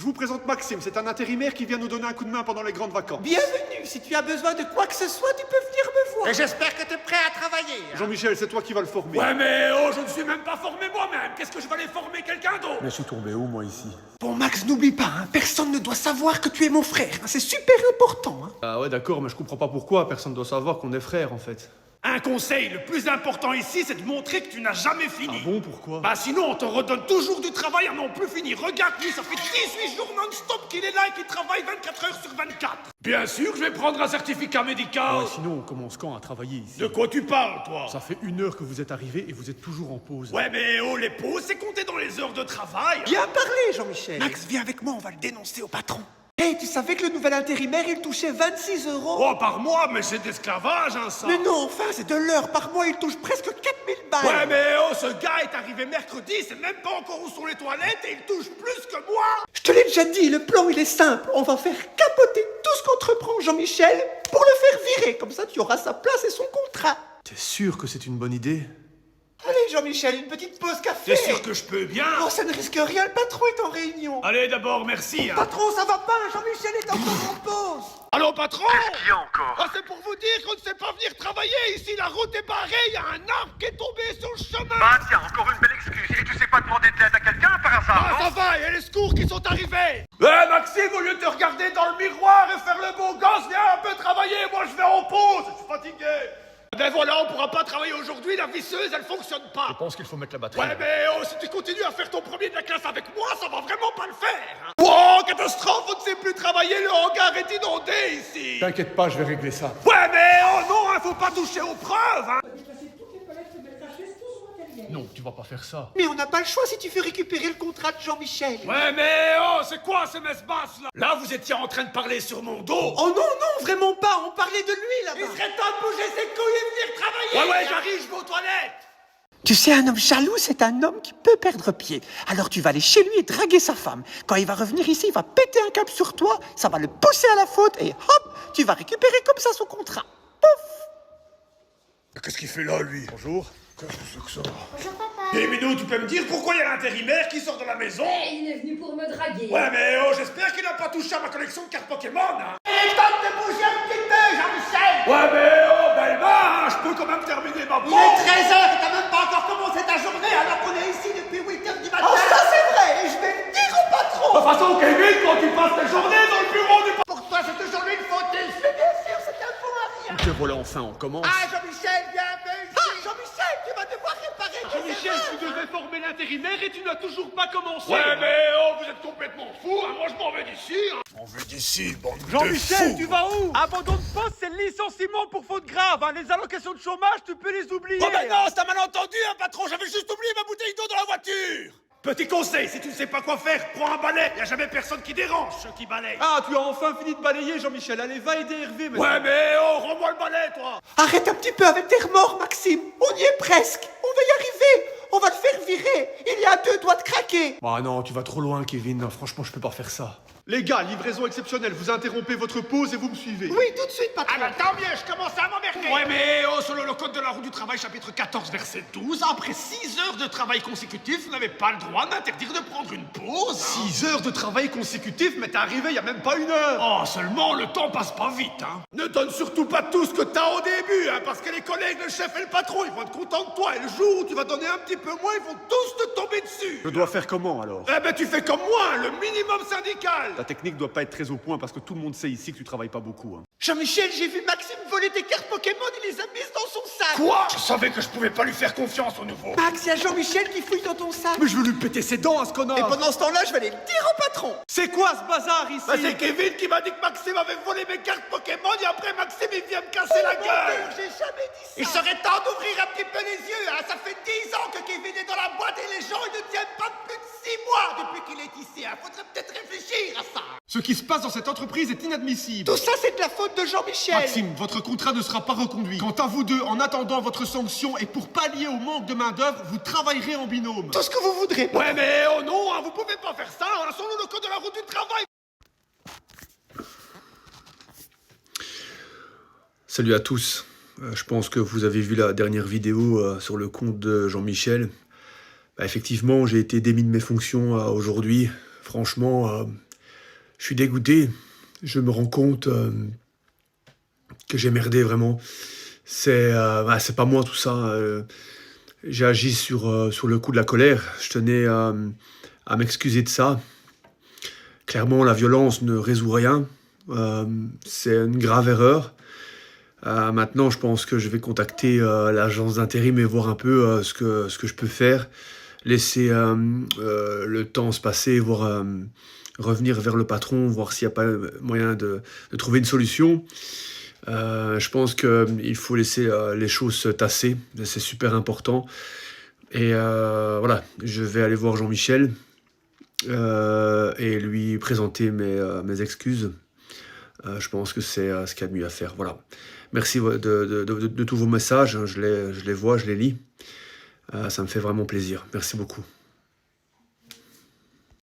Je vous présente Maxime, c'est un intérimaire qui vient nous donner un coup de main pendant les grandes vacances. Bienvenue, si tu as besoin de quoi que ce soit, tu peux venir me voir. Et j'espère que t'es prêt à travailler. Hein. Jean-Michel, c'est toi qui vas le former. Ouais mais oh, je ne suis même pas formé moi-même. Qu'est-ce que je vais aller former quelqu'un d'autre? Mais je suis tombé où, moi, ici? Bon, Max, n'oublie pas, hein, personne ne doit savoir que tu es mon frère. Hein, c'est super important. Hein. Ah ouais, d'accord, mais je comprends pas pourquoi. Personne doit savoir qu'on est frères, en fait. Un conseil, le plus important ici, c'est de montrer que tu n'as jamais fini. Ah bon, pourquoi? Bah sinon, on te redonne toujours du travail à n'en plus finir. Regarde, lui, ça fait 18 jours non-stop qu'il est là et qu'il travaille 24 heures sur 24. Bien sûr, je vais prendre un certificat médical. Ouais, sinon, on commence quand à travailler ici? De quoi tu parles, toi? Ça fait 1 heure que vous êtes arrivé et vous êtes toujours en pause. Ouais, mais oh, les pauses, c'est compté dans les heures de travail. Bien parlé, Jean-Michel. Max, viens avec moi, on va le dénoncer au patron. Hé, tu savais que le nouvel intérimaire, il touchait 26 €? Oh, par mois, mais c'est d'esclavage, hein, ça. Mais non, enfin, c'est de l'heure. Par mois, il touche presque 4000 balles. Ouais, mais oh, ce gars est arrivé mercredi, c'est même pas encore où sont les toilettes et il touche plus que moi. Je te l'ai déjà dit, le plan, il est simple. On va faire capoter tout ce qu'entreprend Jean-Michel pour le faire virer. Comme ça, tu auras sa place et son contrat. T'es sûr que c'est une bonne idée? Allez, Jean-Michel, une petite pause café. T'es sûr que je peux bien? Oh, ça ne risque rien, le patron est en réunion. Allez, d'abord, merci. Hein. Patron, ça va pas, Jean-Michel est encore en pause. Allô, patron? Qu'est-ce qu'il y a encore? Ah, c'est pour vous dire qu'on ne sait pas venir travailler ici. La route est barrée, il y a un arbre qui est tombé sur le chemin. Bah tiens, encore une belle excuse. Et tu sais pas demander de l'aide à quelqu'un par hasard, Ah, non? ça va, il y a les secours qui sont arrivés. Maxime, au lieu de te regarder dans le miroir et faire le beau gosse, viens un peu travailler. Moi, je vais en pause, je suis fatigué. Ben voilà, on pourra pas travailler aujourd'hui, la visseuse, elle fonctionne pas. Je pense qu'il faut mettre la batterie. Ouais, mais oh, si tu continues à faire ton premier de la classe avec moi, ça va vraiment pas le faire. Hein. Oh, catastrophe, on ne sait plus travailler, le hangar est inondé ici. T'inquiète pas, je vais régler ça. Ouais, mais oh non, hein, faut pas toucher aux preuves. Hein. Non, tu vas pas faire ça. Mais on n'a pas le choix si tu veux récupérer le contrat de Jean-Michel. Ouais, mais oh, c'est quoi ces messes basses là? Là, vous étiez en train de parler sur mon dos. Oh non, non, vraiment pas, on parlait de lui là-bas. Il serait temps de bouger ses couilles et venir travailler. Ouais, j'arrive, je vais aux toilettes. Tu sais, un homme jaloux, c'est un homme qui peut perdre pied. Alors tu vas aller chez lui et draguer sa femme. Quand il va revenir ici, il va péter un câble sur toi, ça va le pousser à la faute et hop, tu vas récupérer comme ça son contrat. Pouf! Qu'est-ce qu'il fait là, lui? Bonjour. Qu'est-ce que c'est que ça? Bonjour papa. Hé, Minou, tu peux me dire pourquoi il y a l'intérimaire qui sort de la maison? Il est venu pour me draguer. Ouais, mais oh, j'espère qu'il n'a pas touché à ma collection de cartes Pokémon, hein. Et tente de bouger un petit peu, Jean-Michel. Ouais, mais oh, Belma, je peux quand même terminer ma pause. Il est 13 h et t'as même pas encore commencé ta journée alors qu'on est ici depuis 8 h du matin. Oh, ça c'est vrai, et je vais le dire au patron. De toute façon, Kevin, quand tu passes tes journées dans le bureau du... Pour toi, c'est toujours lui le fautif. Mais bien sûr, c'est un bon à rien. Te voilà enfin, on commence. Ah, Jean-Michel, viens un peu ici. Ah, Jean-Michel, tu vas devoir réparer. Jean-Michel, tu devais former l'intérimaire et tu n'as toujours pas commencé. Ouais, mais oh, vous êtes complètement fous, hein. Moi, je m'en vais d'ici. Hein. Je m'en vais d'ici, bande de Jean-Michel, fous. tu vas où? Abandon de poste, c'est le licenciement pour faute grave. Hein. Les allocations de chômage, tu peux les oublier. Oh, ben non, c'est un malentendu, hein, patron. J'avais juste oublié ma bouteille d'eau dans la voiture. Petit conseil, si tu ne sais pas quoi faire, prends un balai. Y a jamais personne qui dérange ceux qui balayent. Ah, tu as enfin fini de balayer, Jean-Michel. Allez, va aider Hervé maintenant. Ouais, mais oh, rends-moi le balai, toi. Arrête un petit peu avec tes remords, Maxime. On y est presque. On va y arriver. On va le faire virer. Il y a 2 doigts de craquer. Ah non, tu vas trop loin, Kevin. Non, franchement, je peux pas faire ça. Les gars, livraison exceptionnelle. Vous interrompez votre pause et vous me suivez. Oui, tout de suite, patron. Ah bah tant mieux, je commence à m'emmerder. Ouais, mais oh, selon le code de la route du travail, chapitre 14, verset 12, après 6 heures de travail consécutif, vous n'avez pas le droit d'interdire de prendre une pause. 6 heures de travail consécutif, mais t'es arrivé il y a même pas 1 heure. Oh, seulement le temps passe pas vite, hein. Ne donne surtout pas tout ce que t'as au début, hein, parce que les collègues, le chef et le patron, ils vont être contents de toi. Et le jour où tu vas donner un petit peu moins, ils vont tous te tomber dessus. Je dois faire comment alors? Eh ben, tu fais comme moi, le minimum syndical. Ta technique doit pas être très au point parce que tout le monde sait ici que tu travailles pas beaucoup. Hein. Jean-Michel, j'ai vu Maxime voler tes cartes Pokémon, il les a mises dans son sac. Quoi? Je savais que je pouvais pas lui faire confiance au nouveau. Max, il y a Jean-Michel qui fouille dans ton sac. Mais je veux lui péter ses dents à ce connard. Et pendant ce temps-là, je vais aller le dire au patron. C'est quoi ce bazar ici? Bah, c'est Kevin qui m'a dit que Maxime avait volé mes cartes Pokémon et après Maxime il vient me casser la gueule. J'ai jamais dit ça. Il serait temps d'ouvrir un petit peu les yeux, hein. Ça fait 10 ans que Kevin est dans la boîte et les gens ils ne tiennent pas plus de 6 mois depuis qu'il est ici, hein. Faudrait peut-être réfléchir à ça. Ce qui se passe dans cette entreprise est inadmissible. Tout ça, c'est de la faute de Jean-Michel. Maxime, votre contrat ne sera pas reconduit. Quant à vous deux, en attendant votre sanction et pour pallier au manque de main-d'œuvre, vous travaillerez en binôme. Tout ce que vous voudrez. Ouais, mais oh non, hein, vous pouvez pas faire ça, hein, selon le code de la route du travail. Salut à tous. Je pense que vous avez vu la dernière vidéo sur le compte de Jean-Michel. Effectivement, j'ai été démis de mes fonctions aujourd'hui. Franchement, Je suis dégoûté. Je me rends compte que j'ai merdé vraiment. C'est pas moi tout ça. J'ai agi sur le coup de la colère. Je tenais à m'excuser de ça. Clairement, la violence ne résout rien. C'est une grave erreur. Maintenant, je pense que je vais contacter l'agence d'intérim et voir un peu ce que je peux faire. Laisser le temps se passer, voir revenir vers le patron, voir s'il n'y a pas moyen de trouver une solution. Je pense qu'il faut laisser les choses se tasser, c'est super important. Et voilà, je vais aller voir Jean-Michel et lui présenter mes excuses. Je pense que c'est ce qu'il y a de mieux à faire. Voilà. Merci de tous vos messages, je les vois, je les lis. Ça me fait vraiment plaisir. Merci beaucoup.